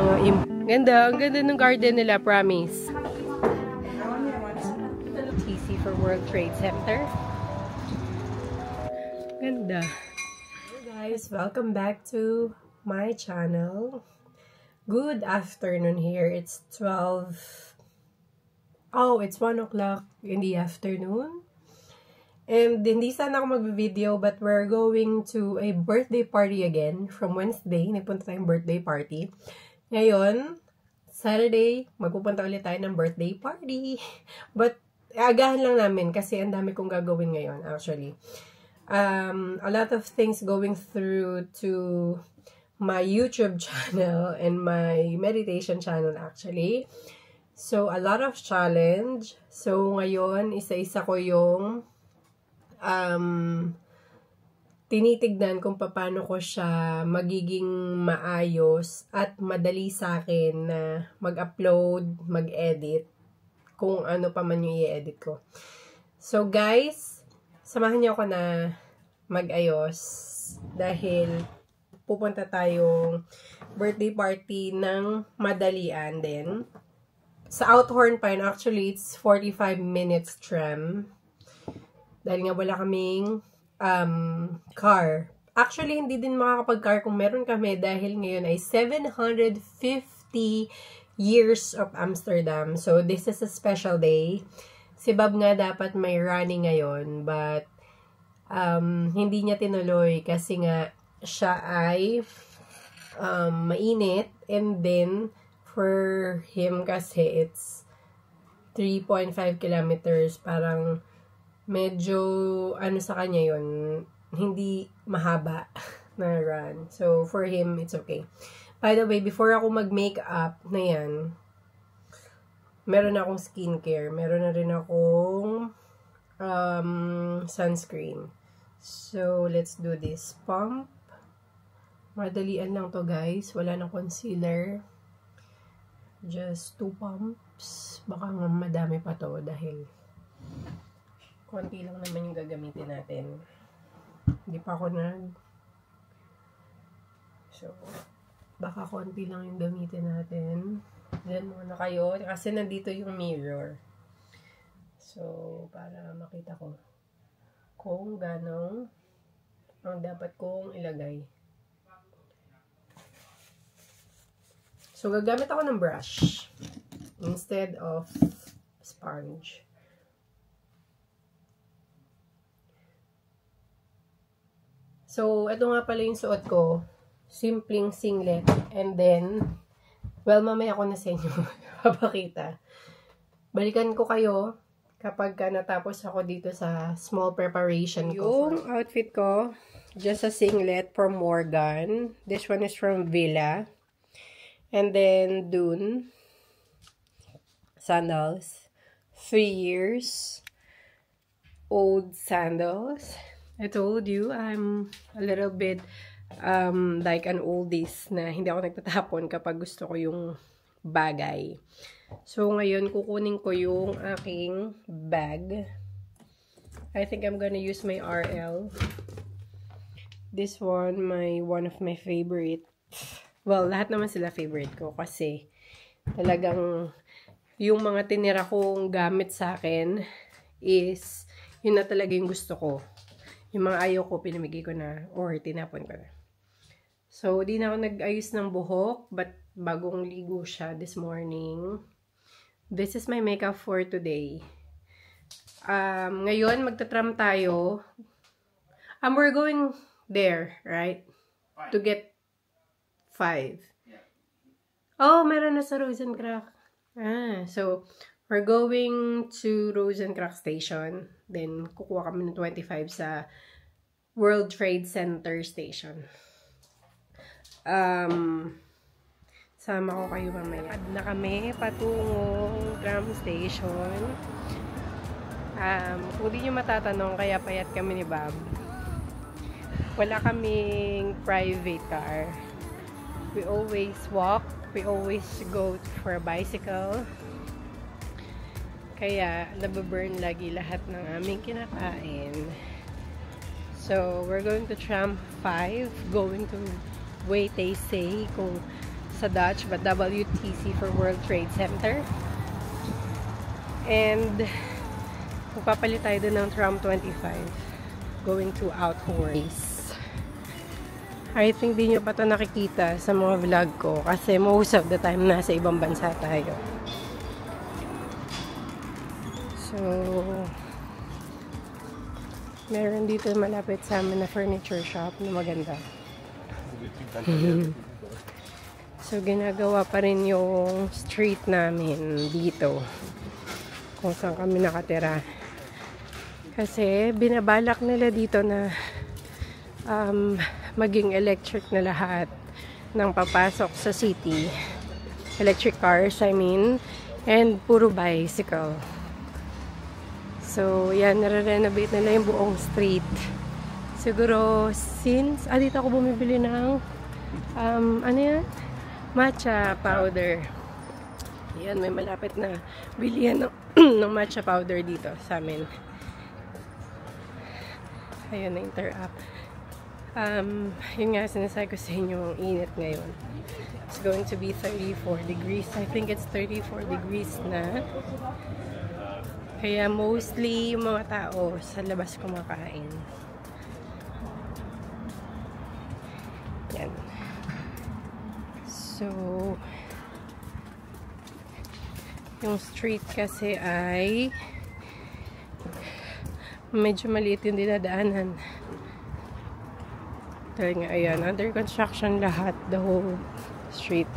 mga ganda. Ang ganda ng garden nila, promise. TC for World Trade Center. Ganda. Hey guys, welcome back to my channel. Good afternoon here. It's 12. Oh, it's 1 o'clock in the afternoon. And hindi sana ako mag-video, but we're going to a birthday party again from Wednesday. Nagpunta tayong birthday party. Ngayon, Saturday, magpupunta ulit tayo ng birthday party. But, agahan lang namin kasi ang dami kong gagawin ngayon, actually. A lot of things going through to my YouTube channel and my meditation channel, actually. So, a lot of challenge. So, ngayon, isa-isa ko yung tinitignan kung paano ko siya magiging maayos at madali sa akin na mag-upload, mag-edit, kung ano pa man yung i-edit ko. So guys, samahan niyo ako na mag-ayos dahil pupunta tayong birthday party ng madalian din. Sa Outhorn pa yun, actually it's 45 minutes tram. Dahil nga wala kaming car. Actually, hindi din makakapag-car kung meron kami dahil ngayon ay 750 years of Amsterdam. So, this is a special day. Si Bob nga dapat may running ngayon, but hindi niya tinuloy kasi nga siya ay mainit, and then for him kasi it's 3.5 kilometers, parang medyo, ano sa kanya yun, hindi mahaba na run. So, for him, it's okay. By the way, before ako mag-makeup na yan, meron akong skincare. Meron na rin akong sunscreen. So, let's do this. Pump. Madalian lang to, guys. Wala nang concealer. Just 2 pumps. Baka nga madami pa to dahil konti lang naman yung gagamitin natin. Hindi pa ako So, baka konti lang yung gamitin natin. Diyan muna kayo. Kasi nandito yung mirror. So, para makita ko kung ganong ang dapat kong ilagay. So, gagamit ako ng brush instead of sponge. So, ito nga pala yung suot ko. Simpleng singlet. And then, well, mamaya ko na sa inyo papakita. Balikan ko kayo kapag natapos ako dito sa small preparation ko. Yung outfit ko, just a singlet from Morgan. This one is from Villa. And then, Dune. Sandals. 3 years old sandals. I told you, I'm a little bit like an oldies na hindi ako nagtatapon kapag gusto ko yung bagay. So, ngayon, kukunin ko yung aking bag. I think I'm gonna use my RL. This one, one of my favorite. Well, lahat naman sila favorite ko kasi talagang yung mga tinira kong gamit sa akin is yun na talaga yung gusto ko. Yung mga ayaw ko, pinamigay ko na or tinapon ko na. So, di na ako nag-ayos ng buhok, but bagong ligo siya this morning. This is my makeup for today. Ngayon, magta-tram tayo. We're going there, right? To get 5. Oh, meron na sa Rozenkranz. So, we're going to Rozenkranz Station. Then, kukuha kami ng 25 sa World Trade Center Station. Sama ko kayo mamaya. Lakad na kami patungong tram station. Kung di nyo matatanong, kaya payat kami ni Bob. Wala kaming private car. We always walk. We always go for a bicycle. Kaya, nababurn lagi lahat ng aming kinakain. So, we're going to tram 5. Going to Wait, they say, kung sa Dutch, but WTC for World Trade Center. And magpapalit tayo dun ng tram 25 going to Outhorn. I think di nyo pa ito nakikita sa mga vlog ko kasi most of the time nasa ibang bansa tayo. So, meron dito malapit sa amin na furniture shop na maganda. So, ginagawa pa rin yung street namin dito. Kung saan kami nakatira. Kasi, binabalak nila dito na maging electric na lahat ng papasok sa city. Electric cars, I mean. And, puro bicycle. So, yan, nare-renovate nila yung buong street. Siguro, since, dito ako bumibili ng, ano yan? Matcha powder. Yan, may malapit na bilihan ng matcha powder dito sa amin. Ayun, na-interact. Yun nga, sinasabi ko sa inyo, ang init ngayon. It's going to be 34 degrees. I think it's 34 degrees na. Kaya mostly yung mga tao sa labas kumakain. Yan. So, yung street kasi ay medyo maliit yung dinadaanan. Dahil nga, ayan, under construction lahat, the whole street.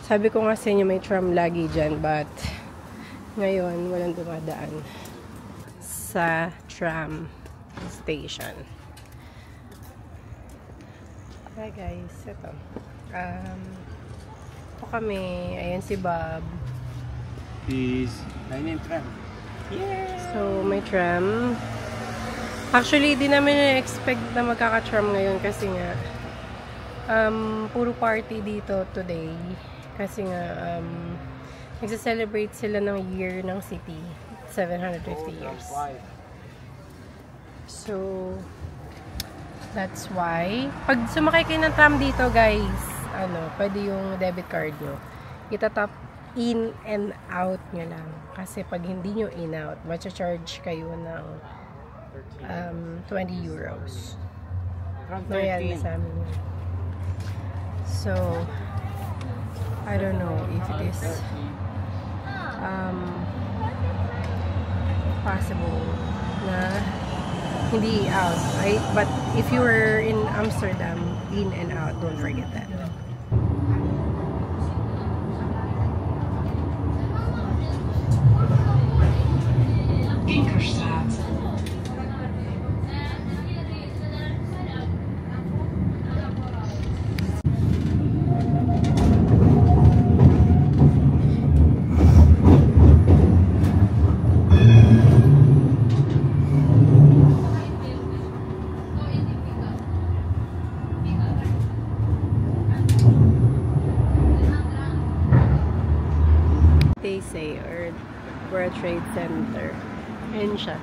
Sabi ko nga sa inyo may tram lagi dyan, but ngayon, walang dumadaan sa tram station. Hi guys, ito. Ito kami, ayan si Bob. Is nine tram. Yeah. So, may tram. Actually, di namin na-expect na magkaka-tram ngayon kasi nga puro party dito today. Kasi nga nagsa-celebrate sila ng year ng city. 750 years. So, that's why. Pag sumakay kayo ng tram dito, guys, pwede yung debit card nyo. Itatap in and out nyo lang. Kasi pag hindi nyo in out, matcha-charge kayo ng 20 euros. Nangyari na sa amin. So, I don't know if it is possible na hindi out, right? But if you were in Amsterdam, in and out, don't forget that. Inkerstraat. They say, or World Trade Center. Ayan siya.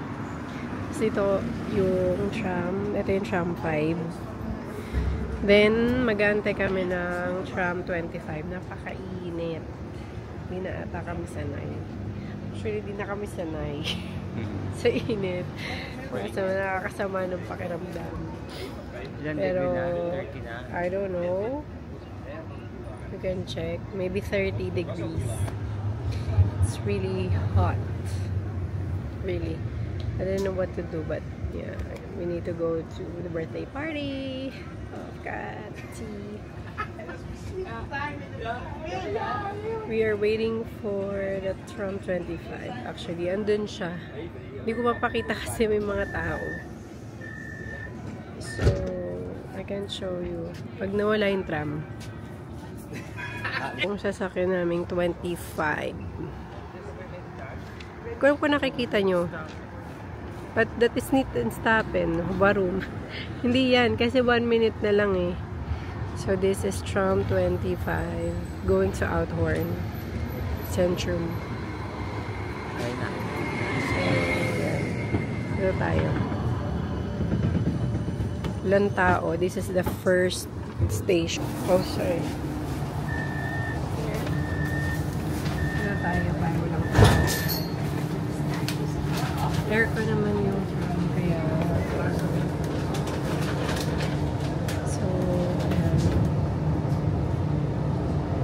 So, ito yung tram. Ito yung tram 5. Then, mag-aantay kami ng tram 25. Napakainit. Hindi na ata kami sanay. Actually, hindi na kami sanay. Sa init. So, nakakasama ng pakiramdam. Pero, I don't know. You can check. Maybe 30 degrees. It's really hot. Really. I don't know what to do, but yeah, we need to go to the birthday party of Kati. We are waiting for the tram 25. Actually, andun siya. Hindi ko mapakita kasi may mga tao. So, I can show you. Pag nawala yung tram, kung sasakyan naming 25. Kung nakikita nyo. But that is neat and stoppin. Barum. Hindi yan. Kasi 1 minute na lang eh. So this is tram 25. Going to Outhorn. Centrum. So, yan. Dito tayo. Ilang tao. This is the first station. Oh, sorry. Aircon naman yung kaya so ayan.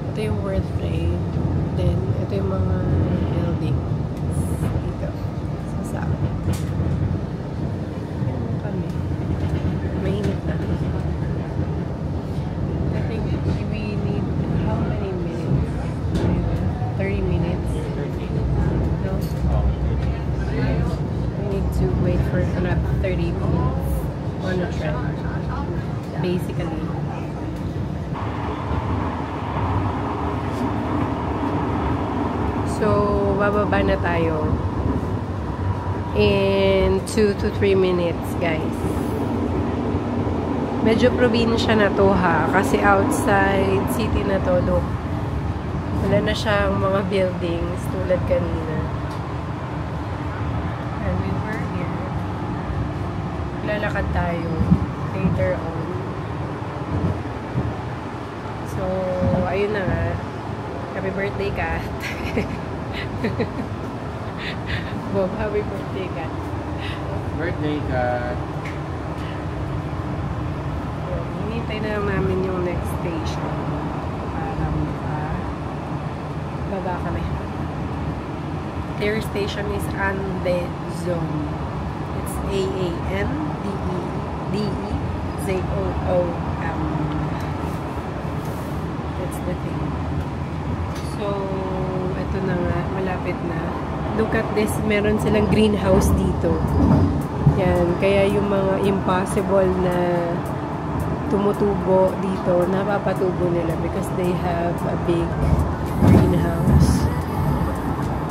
Ito yung World Trade, then ito yung mga buildings dito sa South. Ayan kami, mainit na. I think we need how many minutes? 30 minutes? No? We need to wait for another 30 minutes on a trip, basically. So, bababa na tayo in 2 to 3 minutes, guys. Medyo probinsya na to ha, kasi outside city na to, look. Wala na siyang mga buildings tulad kanina. And we were here. Lalakad tayo later on. So, ayun na nga. Happy birthday, Kat. Bob, happy birthday, Kat. Birthday, Kat. Hinintay na lang namin yung next station para baba kami. Their station is Andezon. It's A-N-D-E-Z-O-O-M. That's the thing. So, ito na nga, malapit na. Look at this, meron silang greenhouse dito. Yan, kaya yung mga impossible na tumutubo dito, napapatubo nila because they have a big greenhouse.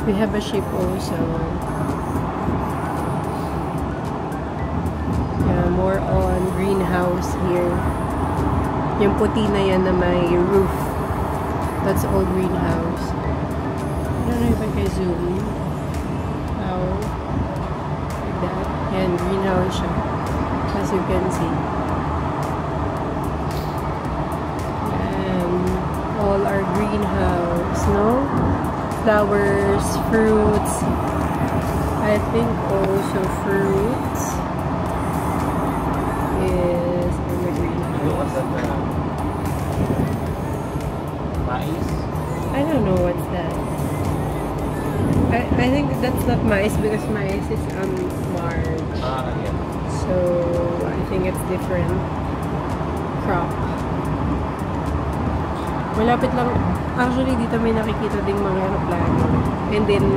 We have a ship also. Yeah, more on greenhouse here. Yung puti na yan na may roof. That's all greenhouse. I don't know if I can zoom. How? Like that. Yan, greenhouse siya. As you can see. All our greenhouse, no? Flowers, fruits. I think also fruits is in the greenhouse. Mais? I don't know what's that. I think that's not mais because mais is on March. Yeah. So I think it's different crop. Malapit lang, actually dito may nakikita ding mga aeroplano. And then,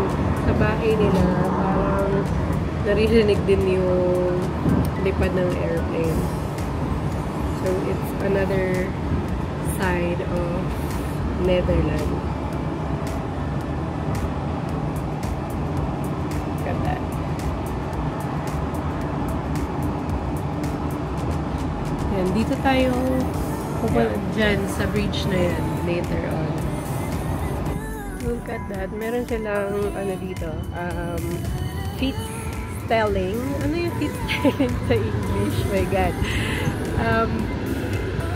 sa bahay nila, parang naririnig din yung lipad ng airplane. So, it's another side of Netherlands. Look at that. Yan, dito tayo dyan sa bridge na yan later on. Look at that. Meron silang ano dito, feet styling. Ano yung feet styling sa English? My God.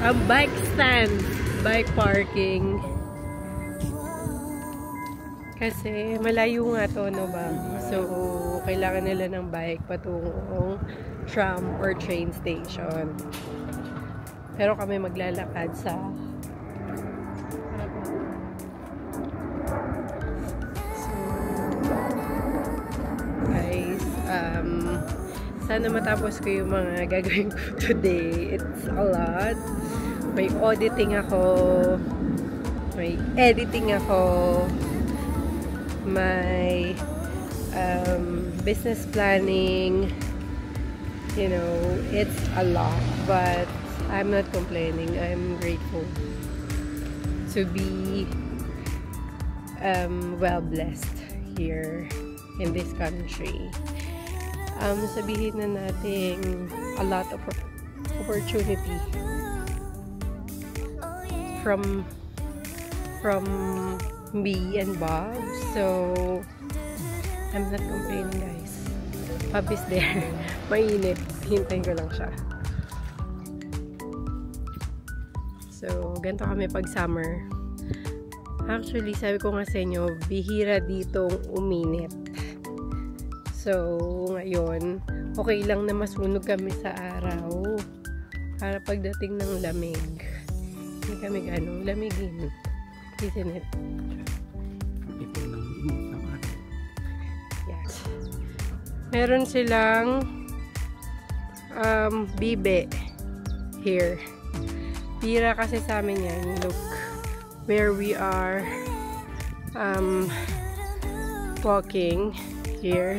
A bike stand. Bike parking. Kasi malayo nga to, no ba? So, kailangan nila ng bike patungong tram or train station. Pero kami maglalakad sa guys, sana matapos ko yung mga gagawin ko today. It's a lot. May auditing ako, may editing ako, may business planning. You know, it's a lot, but I'm not complaining. I'm grateful to be well blessed here in this country. Sabihin na natin a lot of opportunity from me and Bob. So I'm not complaining, guys. Bob is there. Mainit. Hintayin ko lang siya. So, ganito kami pag summer. Actually, sabi ko nga sa inyo, bihira ditong uminit. So, ngayon, okay lang na masunog kami sa araw. Para pagdating ng lamig, hindi kami ganong lamigin. Isn't it? Ito ng init ng araw. Yes. Meron silang bibe here. Pira kasi sa amin yan. Look where we are walking here.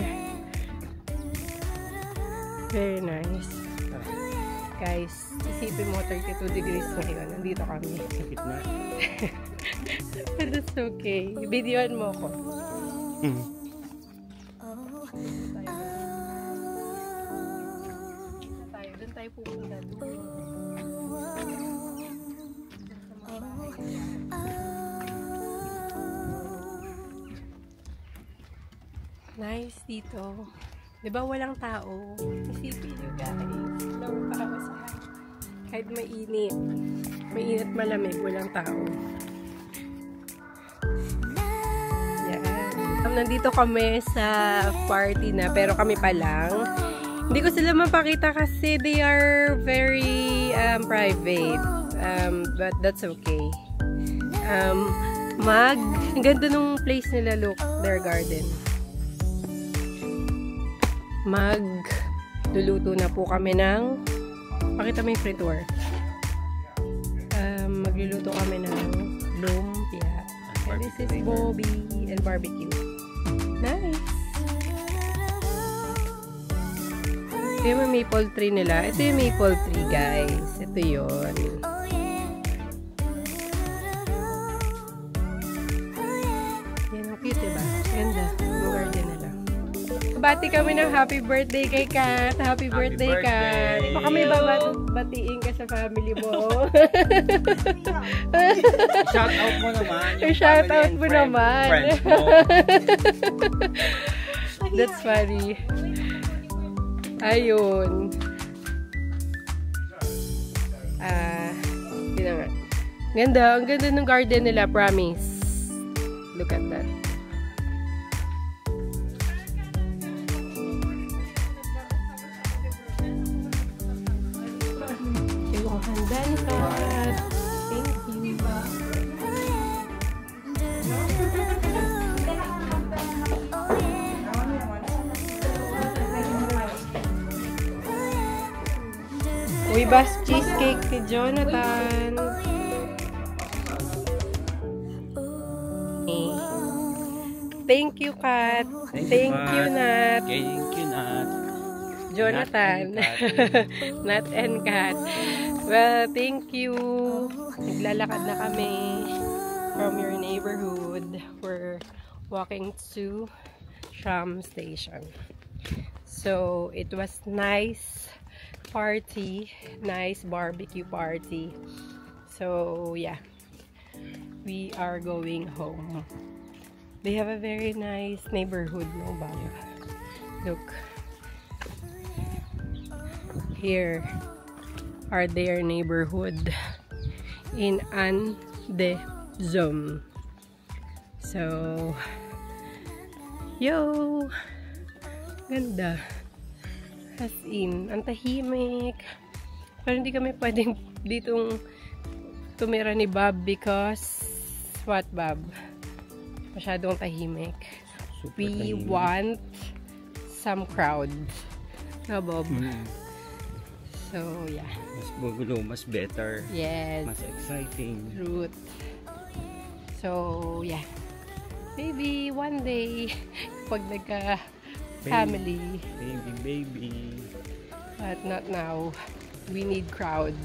Very nice. Guys, isipin mo 32 degrees ngayon. Nandito kami. Sakit na. But that's okay. Videoan mo ko. Doon tayo pupunta. Nice dito. Diba walang tao? Isipin nyo guys. Walang tao sa kahit mainit. Mainit malamig, walang tao. Yan. Nandito kami sa party na, pero kami pa lang. Hindi ko sila mapakita kasi they are very private. But that's okay. Ang ganda nung place nila, look, their garden. Magluluto na po kami ng pakita mo yung friture. Magluluto kami ng lumpia. And this is Bobby and barbecue. Nice! Ito yung maple tree nila. Ito yung maple tree, guys. Ito yun. Yan, ang cute, diba? Ganda. Yung garden nila. Bati kami ng happy birthday kay Kat. Happy birthday, Kat. Baka may batiin ka sa family mo. Shout out mo naman. Shout out mo naman. Friends mo. That's funny. Ayun. Yun na nga. Ganda. Ang ganda ng garden nila, promise. Look at that. Handa ni Kat. Thank you. Uy, bas cheesecake kay Jonathan. Thank you, Kat. Thank you, Nat. Thank you, Nat. Jonathan. Nat and Kat. Well, thank you. Naglalakad na kami from your neighborhood. We're walking to tram station. So, it was nice party. Nice barbecue party. So, yeah. We are going home. They have a very nice neighborhood, no, Bob? Look. Here are their neighborhood in Andezom. So, yo! Ganda. As in, ang tahimik. Pero hindi kami pwedeng ditong tumira ni Bob because, what, Bob? Masyadong tahimik. We want some crowd. No, Bob? So, yeah. Mas magulo, mas better. Yes. Mas exciting. Truth. So, yeah. Maybe one day, pag nagka-family. Baby. But not now. We need crowd.